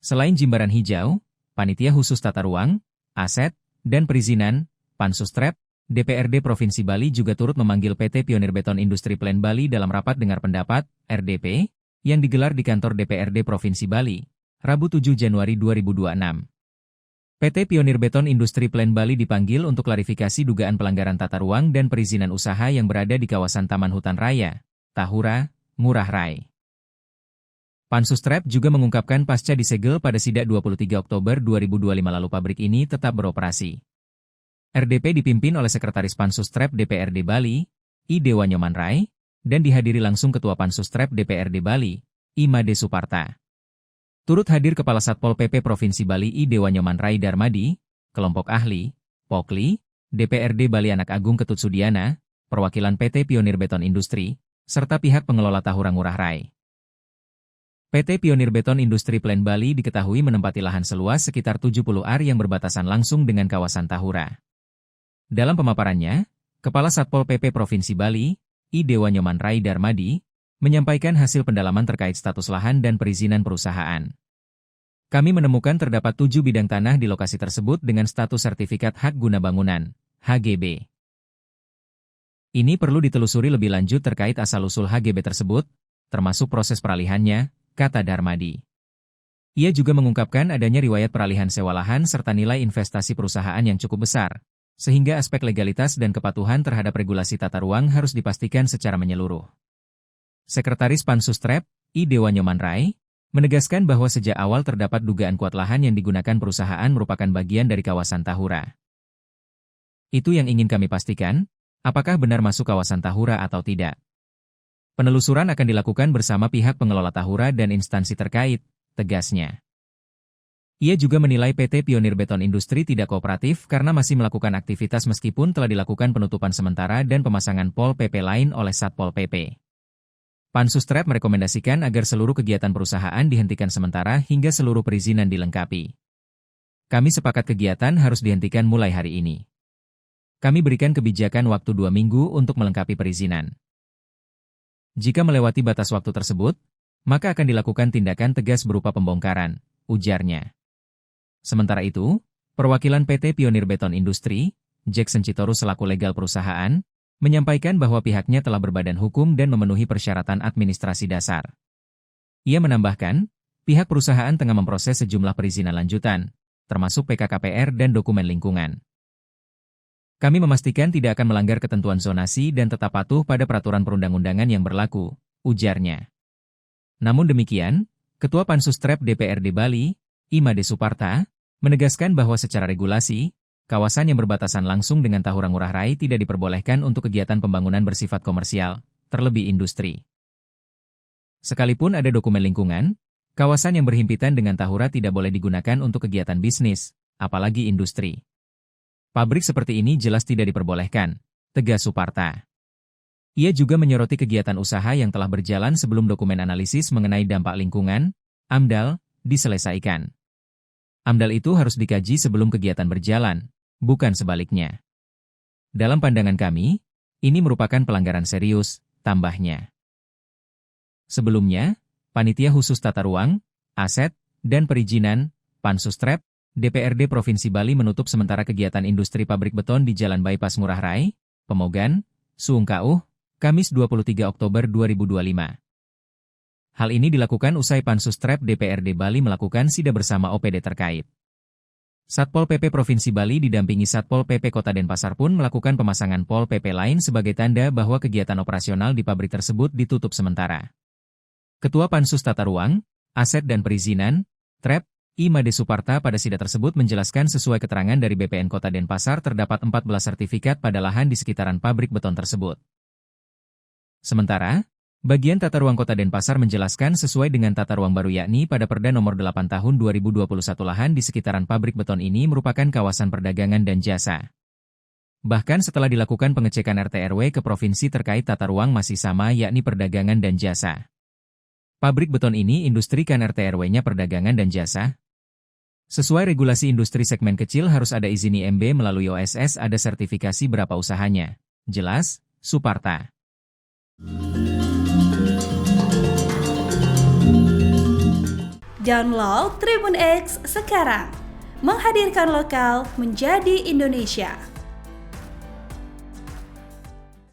Selain Jimbaran Hijau, Panitia Khusus Tata Ruang, Aset, dan Perizinan, Pansustrep, DPRD Provinsi Bali juga turut memanggil PT Pionir Beton Industri Plan Bali dalam rapat dengar pendapat, RDP, yang digelar di kantor DPRD Provinsi Bali, Rabu 7 Januari 2026. PT Pionir Beton Industri Plan Bali dipanggil untuk klarifikasi dugaan pelanggaran tata ruang dan perizinan usaha yang berada di kawasan Taman Hutan Raya, Tahura, Ngurah Rai. Pansustrep juga mengungkapkan pasca disegel pada sidak 23 Oktober 2025 lalu pabrik ini tetap beroperasi. RDP dipimpin oleh Sekretaris Pansustrep DPRD Bali, I Dewa Nyoman Rai, dan dihadiri langsung Ketua Pansustrep DPRD Bali, Imade Suparta. Turut hadir Kepala Satpol PP Provinsi Bali I Dewa Nyoman Rai Darmadi, kelompok ahli, Pokli, DPRD Bali Anak Agung Ketut Sudiana, perwakilan PT Pionir Beton Industri, serta pihak pengelola Tahura Ngurah Rai. PT Pionir Beton Industri Plan Bali diketahui menempati lahan seluas sekitar 70 ar yang berbatasan langsung dengan kawasan Tahura. Dalam pemaparannya, Kepala Satpol PP Provinsi Bali, I Dewa Nyoman Rai Darmadi, menyampaikan hasil pendalaman terkait status lahan dan perizinan perusahaan. Kami menemukan terdapat 7 bidang tanah di lokasi tersebut dengan status sertifikat hak guna bangunan, HGB. Ini perlu ditelusuri lebih lanjut terkait asal-usul HGB tersebut, termasuk proses peralihannya, kata Darmadi. Ia juga mengungkapkan adanya riwayat peralihan sewa lahan serta nilai investasi perusahaan yang cukup besar, sehingga aspek legalitas dan kepatuhan terhadap regulasi tata ruang harus dipastikan secara menyeluruh. Sekretaris Pansustrep, I Dewa Nyoman Rai, menegaskan bahwa sejak awal terdapat dugaan kuat lahan yang digunakan perusahaan merupakan bagian dari kawasan Tahura. Itu yang ingin kami pastikan, apakah benar masuk kawasan Tahura atau tidak. Penelusuran akan dilakukan bersama pihak pengelola Tahura dan instansi terkait, tegasnya. Ia juga menilai PT Pionir Beton Industri tidak kooperatif karena masih melakukan aktivitas meskipun telah dilakukan penutupan sementara dan pemasangan Pol PP lain oleh Satpol PP. Pansustrep merekomendasikan agar seluruh kegiatan perusahaan dihentikan sementara hingga seluruh perizinan dilengkapi. Kami sepakat kegiatan harus dihentikan mulai hari ini. Kami berikan kebijakan waktu 2 minggu untuk melengkapi perizinan. Jika melewati batas waktu tersebut, maka akan dilakukan tindakan tegas berupa pembongkaran, ujarnya. Sementara itu, perwakilan PT Pionir Beton Industri, Jackson Citorus selaku legal perusahaan, menyampaikan bahwa pihaknya telah berbadan hukum dan memenuhi persyaratan administrasi dasar. Ia menambahkan, pihak perusahaan tengah memproses sejumlah perizinan lanjutan, termasuk PKKPR dan dokumen lingkungan. Kami memastikan tidak akan melanggar ketentuan zonasi dan tetap patuh pada peraturan perundang-undangan yang berlaku, ujarnya. Namun demikian, Ketua Pansustrep DPRD Bali, Imade Suparta, menegaskan bahwa secara regulasi, kawasan yang berbatasan langsung dengan Tahura Ngurah Rai tidak diperbolehkan untuk kegiatan pembangunan bersifat komersial, terlebih industri. Sekalipun ada dokumen lingkungan, kawasan yang berhimpitan dengan Tahura tidak boleh digunakan untuk kegiatan bisnis, apalagi industri. Pabrik seperti ini jelas tidak diperbolehkan, tegas Suparta. Ia juga menyoroti kegiatan usaha yang telah berjalan sebelum dokumen analisis mengenai dampak lingkungan, AMDAL, diselesaikan. AMDAL itu harus dikaji sebelum kegiatan berjalan, bukan sebaliknya. Dalam pandangan kami, ini merupakan pelanggaran serius, tambahnya. Sebelumnya, Panitia Khusus Tata Ruang, Aset, dan Perizinan, Pansustrep, DPRD Provinsi Bali menutup sementara kegiatan industri pabrik beton di Jalan Bypass Ngurah Rai, Pemogan, Suung Kauh, Kamis 23 Oktober 2025. Hal ini dilakukan usai Pansustrep DPRD Bali melakukan sidak bersama OPD terkait. Satpol PP Provinsi Bali didampingi Satpol PP Kota Denpasar pun melakukan pemasangan Pol PP lain sebagai tanda bahwa kegiatan operasional di pabrik tersebut ditutup sementara. Ketua Pansus Tata Ruang, Aset dan Perizinan, TREP, Imade Suparta pada sidak tersebut menjelaskan sesuai keterangan dari BPN Kota Denpasar terdapat 14 sertifikat pada lahan di sekitaran pabrik beton tersebut. Sementara, Bagian Tata Ruang Kota Denpasar menjelaskan sesuai dengan tata ruang baru yakni pada Perda Nomor 8 Tahun 2021 lahan di sekitaran pabrik beton ini merupakan kawasan perdagangan dan jasa. Bahkan setelah dilakukan pengecekan RT/RW ke provinsi terkait tata ruang masih sama yakni perdagangan dan jasa. Pabrik beton ini industri kan RT/RW-nya perdagangan dan jasa. Sesuai regulasi industri segmen kecil harus ada izin IMB melalui OSS ada sertifikasi berapa usahanya. Jelas, Suparta. Download Tribun X sekarang. Menghadirkan lokal menjadi Indonesia.